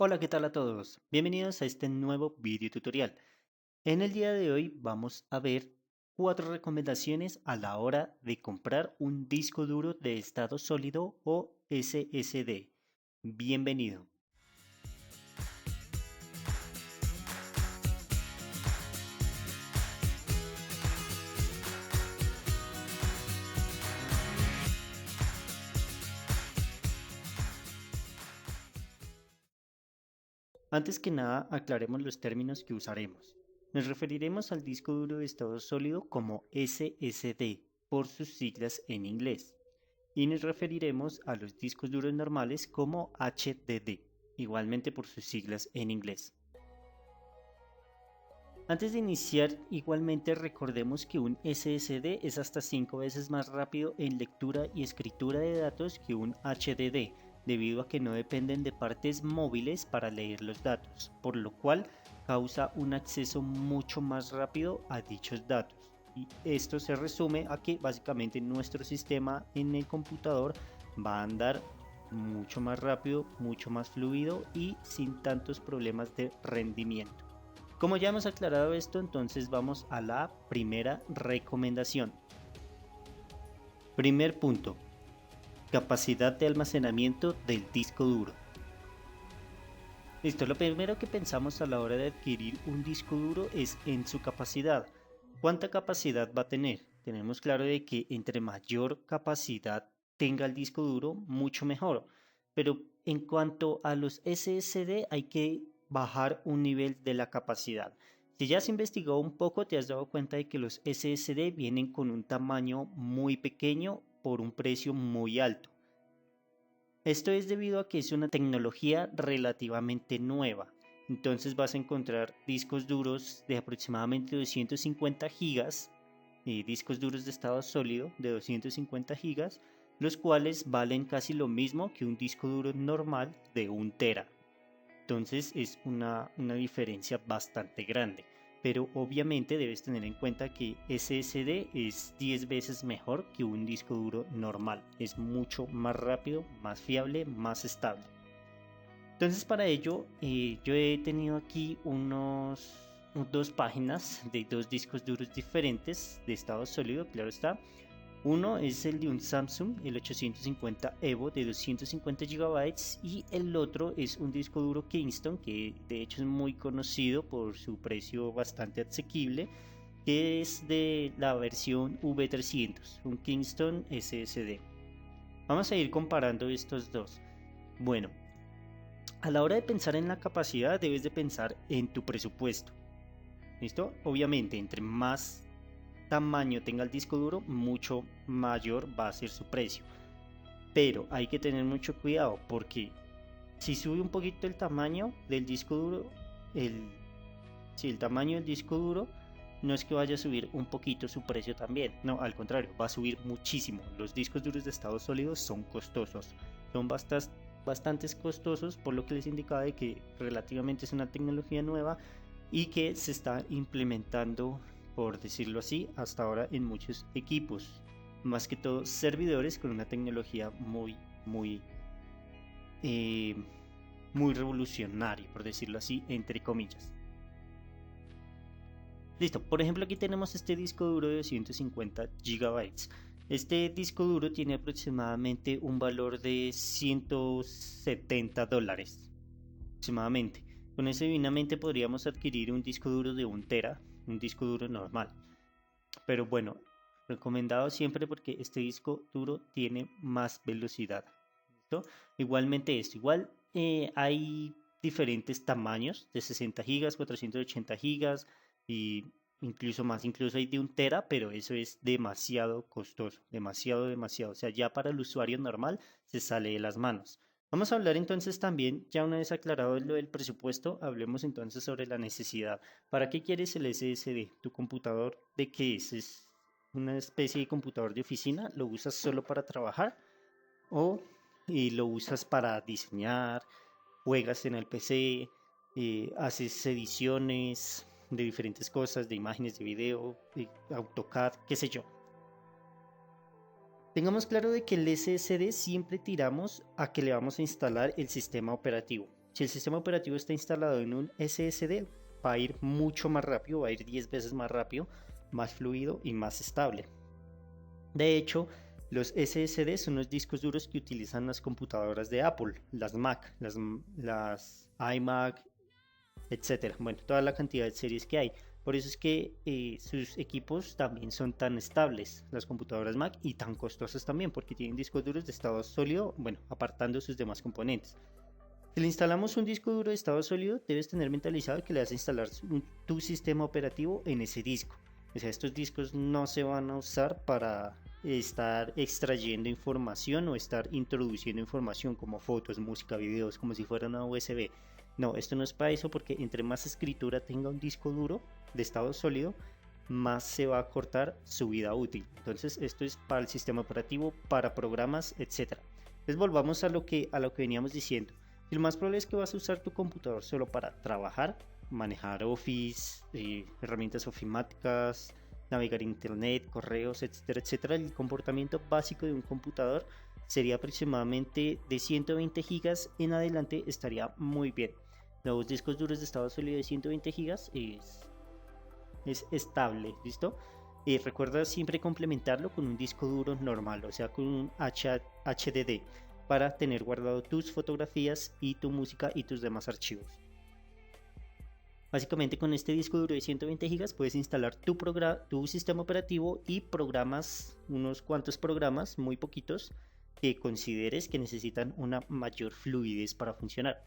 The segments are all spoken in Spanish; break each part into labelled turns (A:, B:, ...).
A: Hola, ¿qué tal a todos? Bienvenidos a este nuevo video tutorial. En el día de hoy vamos a ver 4 recomendaciones a la hora de comprar un disco duro de estado sólido o SSD. Bienvenido. Antes que nada, aclaremos los términos que usaremos. Nos referiremos al disco duro de estado sólido como SSD, por sus siglas en inglés, y nos referiremos a los discos duros normales como HDD, igualmente por sus siglas en inglés. Antes de iniciar, igualmente recordemos que un SSD es hasta 5 veces más rápido en lectura y escritura de datos que un HDD, debido a que no dependen de partes móviles para leer los datos, por lo cual causa un acceso mucho más rápido a dichos datos. Y esto se resume a que básicamente nuestro sistema en el computador va a andar mucho más rápido, mucho más fluido y sin tantos problemas de rendimiento. Como ya hemos aclarado esto, entonces vamos a la primera recomendación. Primer punto, capacidad de almacenamiento del disco duro. Listo, lo primero que pensamos a la hora de adquirir un disco duro es en su capacidad. ¿Cuánta capacidad va a tener? Tenemos claro de que entre mayor capacidad tenga el disco duro, mucho mejor. Pero en cuanto a los SSD hay que bajar un nivel de la capacidad. Si ya has investigado un poco, te has dado cuenta de que los SSD vienen con un tamaño muy pequeño por un precio muy alto. Esto es debido a que es una tecnología relativamente nueva. Entonces vas a encontrar discos duros de aproximadamente 250 gigas, discos duros de estado sólido de 250 gigas, los cuales valen casi lo mismo que un disco duro normal de 1 tera. Entonces es una diferencia bastante grande. Pero obviamente debes tener en cuenta que SSD es 10 veces mejor que un disco duro normal. Es mucho más rápido, más fiable, más estable. Entonces para ello yo he tenido aquí dos páginas de dos discos duros diferentes de estado sólido, claro está. Uno es el de un Samsung, el 850 Evo de 250 gigabytes, y el otro es un disco duro Kingston que de hecho es muy conocido por su precio bastante asequible, que es de la versión V300, un Kingston SSD. Vamos a ir comparando estos dos. Bueno, a la hora de pensar en la capacidad debes de pensar en tu presupuesto. ¿Listo? Obviamente, entre más tamaño tenga el disco duro, mucho mayor va a ser su precio. Pero hay que tener mucho cuidado porque si sube un poquito el tamaño del disco duro, el, si el tamaño del disco duro no es que vaya a subir un poquito su precio también, no, al contrario, va a subir muchísimo. Los discos duros de estado sólido son costosos, son bastantes costosos, por lo que les indicaba de que relativamente es una tecnología nueva y que se está implementando, por decirlo así, hasta ahora en muchos equipos, más que todo servidores con una tecnología eh, muy revolucionaria, por decirlo así, entre comillas. Listo, por ejemplo aquí tenemos este disco duro de 250 gigabytes. Este disco duro tiene aproximadamente un valor de $170 aproximadamente. Con ese divinamente podríamos adquirir un disco duro de 1 tera, un disco duro normal. Pero bueno, recomendado siempre porque este disco duro tiene más velocidad. ¿Listo? Igualmente esto, igual hay diferentes tamaños de 60 gigas, 480 gigas y incluso más, incluso hay de 1 tera, pero eso es demasiado costoso, demasiado. O sea, ya para el usuario normal se sale de las manos. Vamos a hablar entonces también, ya una vez aclarado lo del presupuesto, hablemos entonces sobre la necesidad. ¿Para qué quieres el SSD? ¿Tu computador de qué es? ¿Es una especie de computador de oficina? ¿Lo usas solo para trabajar? ¿O lo usas para diseñar? ¿Juegas en el PC? ¿Haces ediciones de diferentes cosas, de imágenes, de video, de AutoCAD, qué sé yo? Tengamos claro de que el SSD siempre tiramos a que le vamos a instalar el sistema operativo. Si el sistema operativo está instalado en un SSD, va a ir mucho más rápido, va a ir 10 veces más rápido, más fluido y más estable. De hecho, los SSD son los discos duros que utilizan las computadoras de Apple, las Mac, las iMac, etcétera. Bueno, toda la cantidad de series que hay. Por eso es que sus equipos también son tan estables, las computadoras Mac, y tan costosas también, porque tienen discos duros de estado sólido, bueno, apartando sus demás componentes. Si le instalamos un disco duro de estado sólido, debes tener mentalizado que le vas a instalar tu sistema operativo en ese disco. O sea, estos discos no se van a usar para estar extrayendo información o estar introduciendo información como fotos, música, videos, como si fuera una USB. No, esto no es para eso, porque entre más escritura tenga un disco duro de estado sólido, más se va a cortar su vida útil. Entonces, esto es para el sistema operativo, para programas, etcétera. Entonces, volvamos a lo que veníamos diciendo. Y lo más probable es que vas a usar tu computador solo para trabajar, manejar Office, herramientas ofimáticas, navegar internet, correos, etcétera, etcétera. El comportamiento básico de un computador sería aproximadamente de 120 gigas en adelante, estaría muy bien. Los discos duros de estado sólido de 120 gigas es estable, ¿listo? Recuerda siempre complementarlo con un disco duro normal, o sea, con un HDD, para tener guardado tus fotografías y tu música y tus demás archivos. Básicamente con este disco duro de 120 GB puedes instalar tu sistema operativo y programas, unos cuantos programas, muy poquitos, que consideres que necesitan una mayor fluidez para funcionar.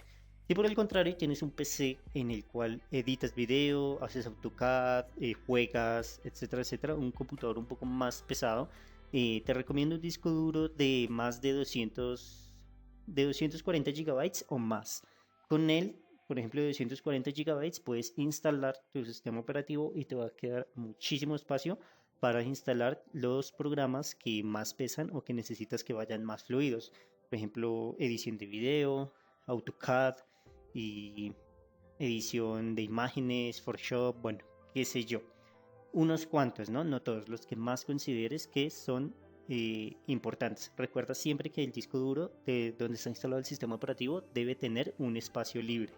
A: Si por el contrario tienes un PC en el cual editas video, haces AutoCAD, juegas, etcétera, etcétera, un computador un poco más pesado, te recomiendo un disco duro de más de 240 GB o más. Con él, por ejemplo, de 240 GB, puedes instalar tu sistema operativo y te va a quedar muchísimo espacio para instalar los programas que más pesan o que necesitas que vayan más fluidos. Por ejemplo, edición de video, AutoCAD y edición de imágenes, Photoshop, bueno, qué sé yo. Unos cuantos, ¿no? No todos, los que más consideres que son importantes. Recuerda siempre que el disco duro de donde está instalado el sistema operativo debe tener un espacio libre.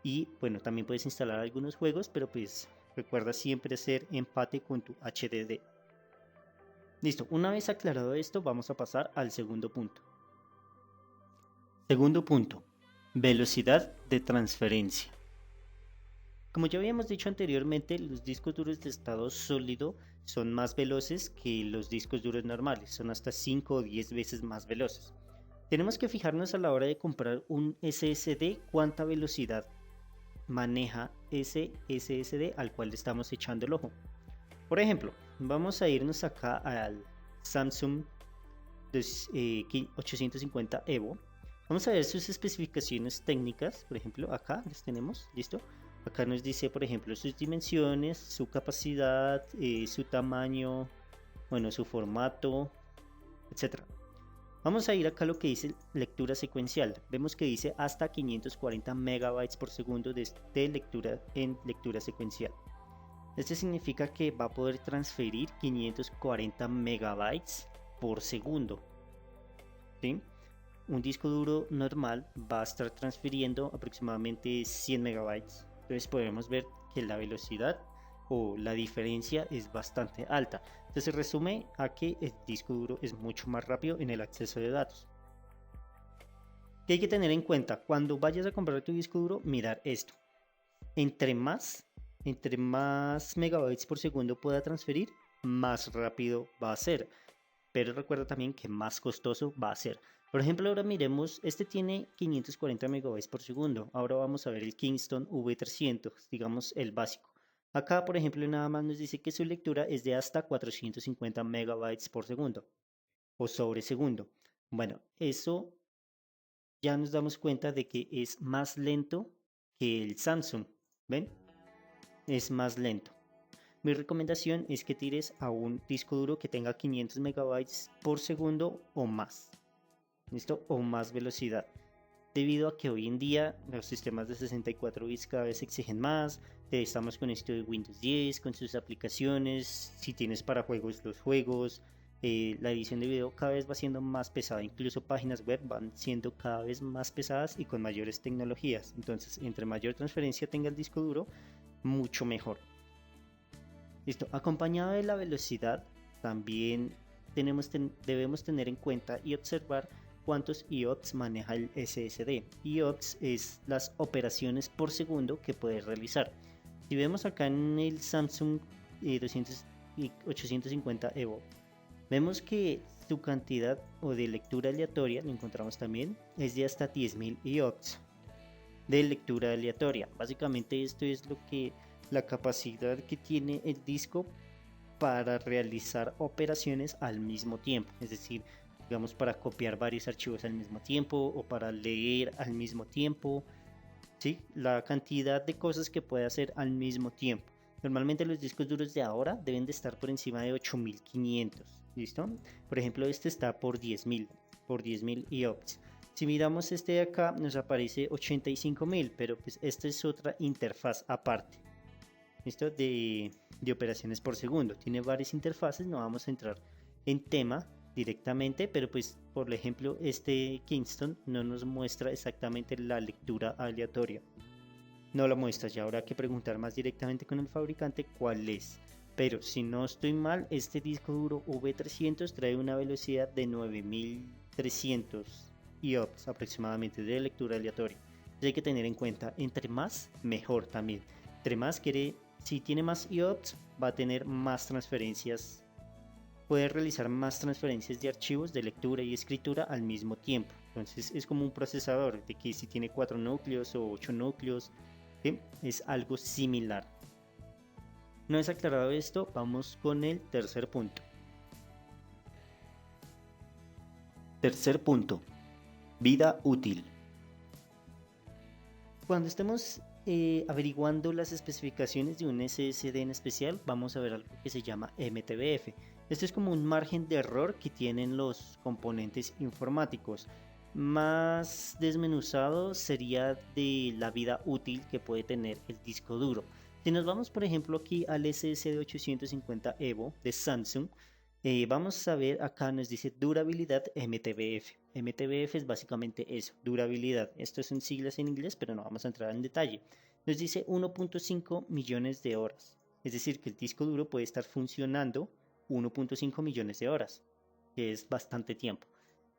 A: Y bueno, también puedes instalar algunos juegos, pero pues recuerda siempre hacer empate con tu HDD. Listo, una vez aclarado esto, vamos a pasar al segundo punto. Segundo punto, velocidad de transferencia. Como ya habíamos dicho anteriormente, los discos duros de estado sólido son más veloces que los discos duros normales, son hasta 5 o 10 veces más veloces. Tenemos que fijarnos a la hora de comprar un SSD cuánta velocidad maneja ese SSD al cual le estamos echando el ojo. Por ejemplo, vamos a irnos acá al Samsung 850 Evo. Vamos a ver sus especificaciones técnicas. Por ejemplo, acá las tenemos, ¿listo? Acá nos dice, por ejemplo, sus dimensiones, su capacidad, su tamaño, bueno, su formato, etcétera. Vamos a ir acá a lo que dice lectura secuencial. Vemos que dice hasta 540 megabytes por segundo de lectura en lectura secuencial. Esto significa que va a poder transferir 540 megabytes por segundo. ¿Sí? Un disco duro normal va a estar transfiriendo aproximadamente 100 megabytes. Entonces podemos ver que la velocidad o la diferencia es bastante alta. Entonces se resume a que el disco duro es mucho más rápido en el acceso de datos. ¿Qué hay que tener en cuenta? Cuando vayas a comprar tu disco duro, mirar esto. Entre más megabytes por segundo pueda transferir, más rápido va a ser. Pero recuerda también que más costoso va a ser. Por ejemplo, ahora miremos, este tiene 540 megabytes por segundo. Ahora vamos a ver el Kingston V300, digamos el básico. Acá, por ejemplo, nada más nos dice que su lectura es de hasta 450 megabytes por segundo o sobre segundo. Bueno, eso ya nos damos cuenta de que es más lento que el Samsung. ¿Ven? Es más lento. Mi recomendación es que tires a un disco duro que tenga 500 megabytes por segundo o más. ¿Listo? O más velocidad. Debido a que hoy en día los sistemas de 64 bits cada vez exigen más. Estamos con esto de Windows 10, con sus aplicaciones. Si tienes para juegos, los juegos. La edición de video cada vez va siendo más pesada, incluso páginas web van siendo cada vez más pesadas y con mayores tecnologías. Entonces, entre mayor transferencia tenga el disco duro, mucho mejor. Listo, acompañado de la velocidad, también debemos tener en cuenta y observar cuántos IOPS maneja el SSD. IOPS es las operaciones por segundo que puede realizar. Si vemos acá en el Samsung 850 EVO, vemos que su cantidad o de lectura aleatoria, lo encontramos también, es de hasta 10.000 IOPS de lectura aleatoria. Básicamente esto es la capacidad que tiene el disco para realizar operaciones al mismo tiempo, es decir, digamos para copiar varios archivos al mismo tiempo o para leer al mismo tiempo, ¿sí? La cantidad de cosas que puede hacer al mismo tiempo. Normalmente los discos duros de ahora deben de estar por encima de 8500, ¿listo? Por ejemplo, este está por 10.000 IOPS. Si miramos este de acá, nos aparece 85.000, pero pues esta es otra interfaz aparte. ¿Listo? De operaciones por segundo. Tiene varias interfaces, no vamos a entrar en tema directamente, pero pues por ejemplo este Kingston no nos muestra exactamente la lectura aleatoria. No la muestra, ya habrá que preguntar más directamente con el fabricante cuál es. Pero si no estoy mal, este disco duro V300 trae una velocidad de 9300 IOPS aproximadamente de lectura aleatoria. Entonces hay que tener en cuenta, entre más, mejor también. Entre más si tiene más IOPS, va a tener más transferencias, puede realizar más transferencias de archivos de lectura y escritura al mismo tiempo. Entonces es como un procesador de que si tiene 4 núcleos o 8 núcleos, ¿sí? Es algo similar. Una vez aclarado esto, vamos con el tercer punto. Tercer punto, vida útil. Cuando estemos averiguando las especificaciones de un SSD en especial, vamos a ver algo que se llama MTBF. Esto es como un margen de error que tienen los componentes informáticos. Más desmenuzado sería de la vida útil que puede tener el disco duro. Si nos vamos por ejemplo aquí al SSD 850 EVO de Samsung, vamos a ver acá nos dice durabilidad MTBF. MTBF es básicamente eso, durabilidad. Esto son siglas en inglés, pero no vamos a entrar en detalle. Nos dice 1.5 millones de horas. Es decir, que el disco duro puede estar funcionando 1.5 millones de horas, que es bastante tiempo.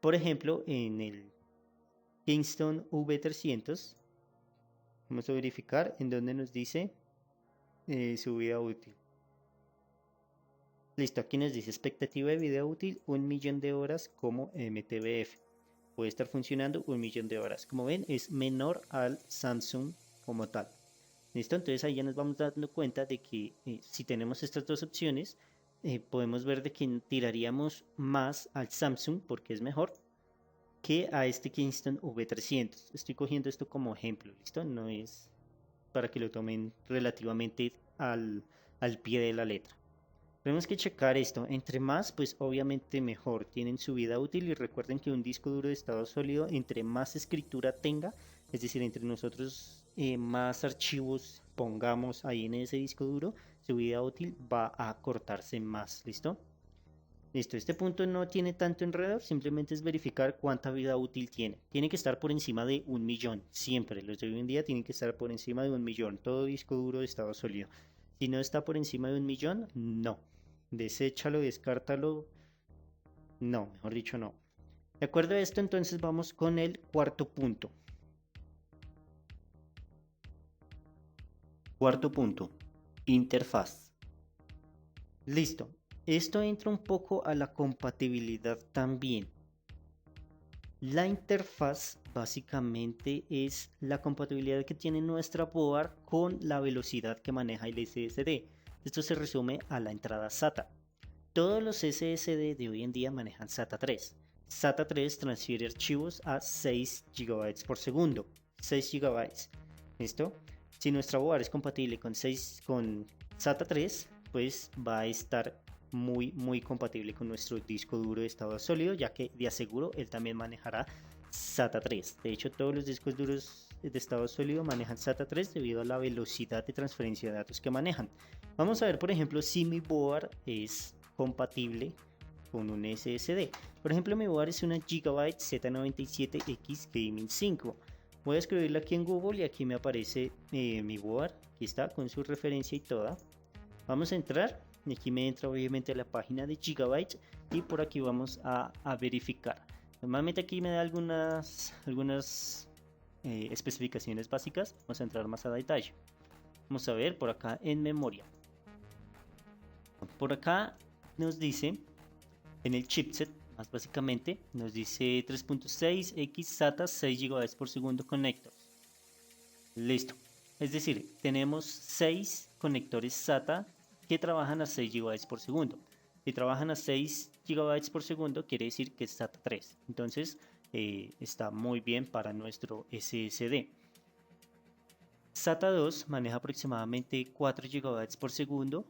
A: Por ejemplo, en el Kingston V300, vamos a verificar en donde nos dice su vida útil. Listo, aquí nos dice expectativa de vida útil 1.000.000 de horas como MTBF. Puede estar funcionando 1.000.000 de horas. Como ven, es menor al Samsung como tal. ¿Listo? Entonces ahí ya nos vamos dando cuenta de que si tenemos estas dos opciones, podemos ver de que tiraríamos más al Samsung porque es mejor que a este Kingston V300. Estoy cogiendo esto como ejemplo, ¿listo? No es para que lo tomen relativamente al pie de la letra. Tenemos que checar esto, entre más pues obviamente mejor, tienen su vida útil y recuerden que un disco duro de estado sólido entre más escritura tenga, es decir, entre nosotros más archivos pongamos ahí en ese disco duro, su vida útil va a cortarse más, ¿listo? Listo, este punto no tiene tanto enredo, simplemente es verificar cuánta vida útil tiene. Tiene que estar por encima de 1.000.000, siempre, los de hoy en día tienen que estar por encima de 1.000.000, todo disco duro de estado sólido. Si no está por encima de 1.000.000, no. Deséchalo, descártalo. No, mejor dicho, no. De acuerdo a esto, entonces vamos con el cuarto punto. Cuarto punto, interfaz. Listo. Esto entra un poco a la compatibilidad también. La interfaz básicamente es la compatibilidad que tiene nuestra board con la velocidad que maneja el SSD. Esto se resume a la entrada SATA. Todos los SSD de hoy en día manejan SATA 3. SATA 3 transfiere archivos a 6 GB por segundo. 6 GB. ¿Listo? Si nuestra board es compatible con SATA 3, pues va a estar muy compatible con nuestro disco duro de estado sólido, ya que de aseguro él también manejará SATA 3. De hecho, todos los discos duros de estado sólido manejan SATA 3 debido a la velocidad de transferencia de datos que manejan. Vamos a ver, por ejemplo, si mi board es compatible con un SSD. Por ejemplo, mi board es una Gigabyte Z97X Gaming 5. Voy a escribirla aquí en Google y aquí me aparece mi board. Aquí está con su referencia y toda. Vamos a entrar y aquí me entra obviamente a la página de Gigabyte y por aquí vamos a verificar. Normalmente aquí me da algunas especificaciones básicas. Vamos a entrar más a detalle. Vamos a ver por acá en memoria. Por acá nos dice en el chipset, más básicamente, nos dice 3.6X SATA 6 GB por segundo conectors. Listo. Es decir, tenemos 6 conectores SATA que trabajan a 6 GB por segundo. Si trabajan a 6 GB por segundo, quiere decir que es SATA 3. Entonces, está muy bien para nuestro SSD. SATA 2 maneja aproximadamente 4 GB por segundo.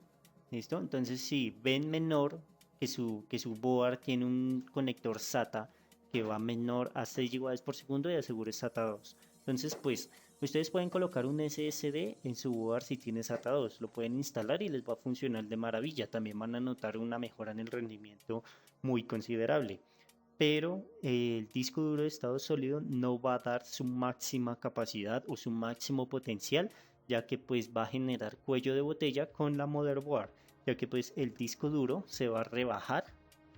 A: ¿Listo? Entonces, si ven menor que su board tiene un conector SATA que va menor a 6 GB por segundo, y asegure SATA 2. Entonces, pues, ustedes pueden colocar un SSD en su board si tiene SATA 2. Lo pueden instalar y les va a funcionar de maravilla. También van a notar una mejora en el rendimiento muy considerable. Pero el disco duro de estado sólido no va a dar su máxima capacidad o su máximo potencial, ya que pues va a generar cuello de botella con la motherboard, ya que pues el disco duro se va a rebajar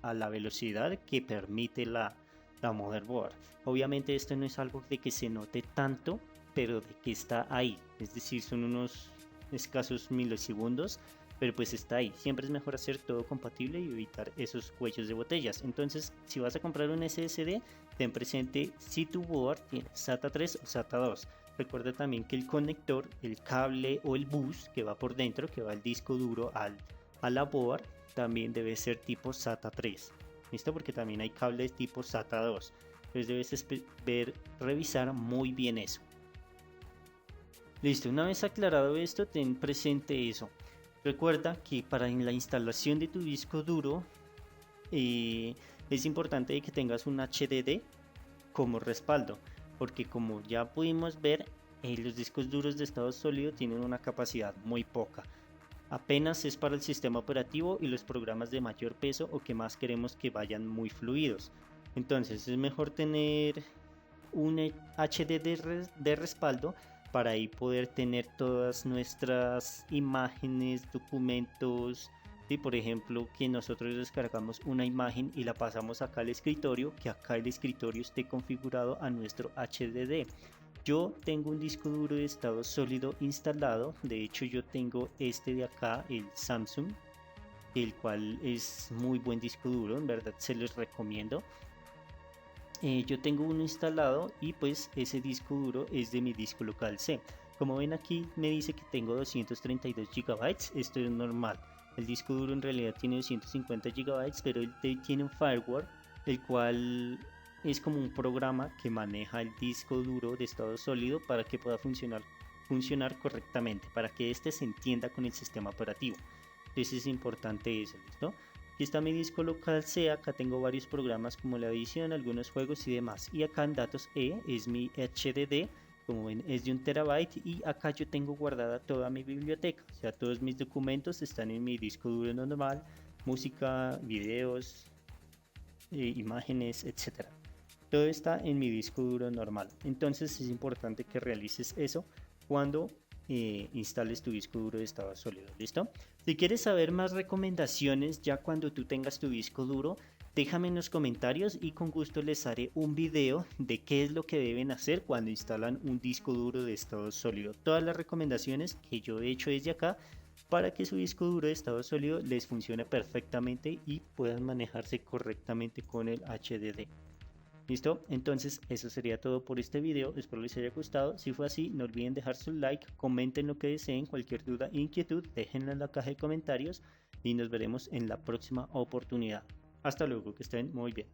A: a la velocidad que permite la motherboard. Obviamente esto no es algo de que se note tanto, pero de que está ahí, es decir, son unos escasos milisegundos, pero pues está ahí. Siempre es mejor hacer todo compatible y evitar esos cuellos de botellas. Entonces, si vas a comprar un SSD, ten presente si tu board tiene SATA 3 o SATA 2. Recuerda también que el conector, el cable o el bus que va por dentro, que va al disco duro a la board, también debe ser tipo SATA 3. ¿Listo? Porque también hay cables tipo SATA 2. Entonces debes revisar muy bien eso. Listo, una vez aclarado esto, ten presente eso. Recuerda que para la instalación de tu disco duro es importante que tengas un HDD como respaldo, porque como ya pudimos ver, los discos duros de estado sólido tienen una capacidad muy poca. Apenas es para el sistema operativo y los programas de mayor peso o que más queremos que vayan muy fluidos. Entonces es mejor tener un HDD de respaldo para ahí poder tener todas nuestras imágenes, documentos, y por ejemplo que nosotros descargamos una imagen y la pasamos acá al escritorio, que acá el escritorio esté configurado a nuestro HDD. Yo tengo un disco duro de estado sólido instalado, de hecho yo tengo este de acá, el Samsung, el cual es muy buen disco duro, en verdad se los recomiendo. Yo tengo uno instalado y pues ese disco duro es de mi disco local C. Como ven aquí me dice que tengo 232 GB, esto es normal. El disco duro en realidad tiene 250 GB, pero él tiene un firewall, el cual es como un programa que maneja el disco duro de estado sólido para que pueda funcionar correctamente, para que éste se entienda con el sistema operativo. Entonces es importante eso, ¿listo? Aquí está mi disco local C, acá tengo varios programas como la edición, algunos juegos y demás. Y acá en datos E es mi HDD, como ven es de 1 terabyte y acá yo tengo guardada toda mi biblioteca. O sea, todos mis documentos están en mi disco duro normal, música, videos, imágenes, etcétera. Todo está en mi disco duro normal. Entonces es importante que realices eso cuando instales tu disco duro de estado sólido. ¿Listo? Si quieres saber más recomendaciones ya cuando tú tengas tu disco duro, déjame en los comentarios y con gusto les haré un video de qué es lo que deben hacer cuando instalan un disco duro de estado sólido. Todas las recomendaciones que yo he hecho desde acá para que su disco duro de estado sólido les funcione perfectamente y puedan manejarse correctamente con el HDD. ¿Listo? Entonces eso sería todo por este video, espero les haya gustado. Si fue así, no olviden dejar su like, comenten lo que deseen, cualquier duda e inquietud déjenla en la caja de comentarios y nos veremos en la próxima oportunidad. Hasta luego, que estén muy bien.